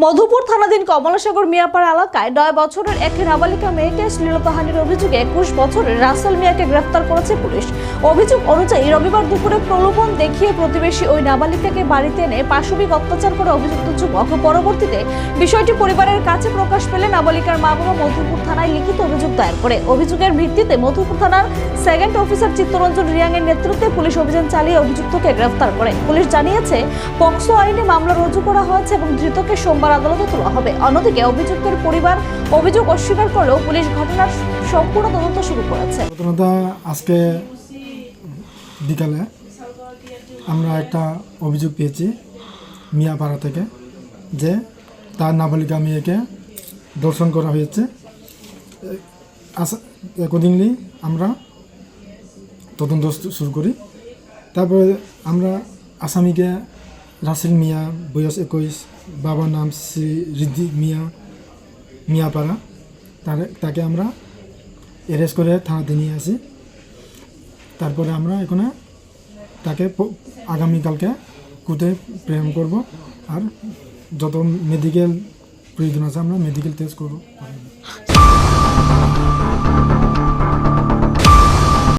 মধুপুর থানাধীন কমলাসাগর মিয়াপাড়া এলাকায় 9 বছরের এক নাবালিকা মেয়েকে শ্লীলতাহানির অভিযোগে 21 বছরের রাসেল মিয়াকে গ্রেফতার করেছে পুলিশ। অভিযোগ অনুযায়ী রবিবার দুপুরে প্রলোভন দেখিয়ে প্রতিবেশী ওই নাবালিকাকে বাড়িতে এনে পাশবিক অত্যাচার করে অভিযুক্ত যুবক। পরবর্তীতে বিষয়টি পরিবারের কাছে প্রকাশ পেলে নাবালিকার মা বাবা মধুপুর থানায় লিখিত অভিযোগ দায়ের করে। অভিযোগের ভিত্তিতে মধুপুর থানার সেকেন্ড অফিসার চিত্তরঞ্জন রিয়াং এর নেতৃত্বে পুলিশ অভিযান চালিয়ে অভিযুক্তকে গ্রেফতার করে। পুলিশ জানিয়েছে পক্সো আইনে মামলা রুজু করা হয়েছে এবং ধৃতকে সোমবার আদালতে তোলা হবে। অন্যদিকে অভিযুক্তের পরিবার অভিযোগ অস্বীকার করলেও পুলিশ ঘটনার সম্পূর্ণ তদন্ত শুরু করেছে। আজকে বিকালে আমরা একটা অভিযোগ পেয়েছি মিয়াপাড়া থেকে যে তার নাবালিকা মেয়েকে ধর্ষণ করা হয়েছে। অ্যাকর্ডিংলি আমরা তদন্ত শুরু করি। তারপরে আমরা আসামিকে রাসেল মিয়া, বয়স 21, বাবার নাম শ্রী ঋদ্ধি মিয়া, মিয়াপাড়া, তাকে আমরা অ্যারেস্ট করে থানাতে নিয়ে আসি। তারপরে আমরা এখানে তাকে আগামীকালকে কোর্টে প্রেরণ করব, আর যত মেডিকেল প্রয়োজন আছে আমরা মেডিকেল টেস্ট করব।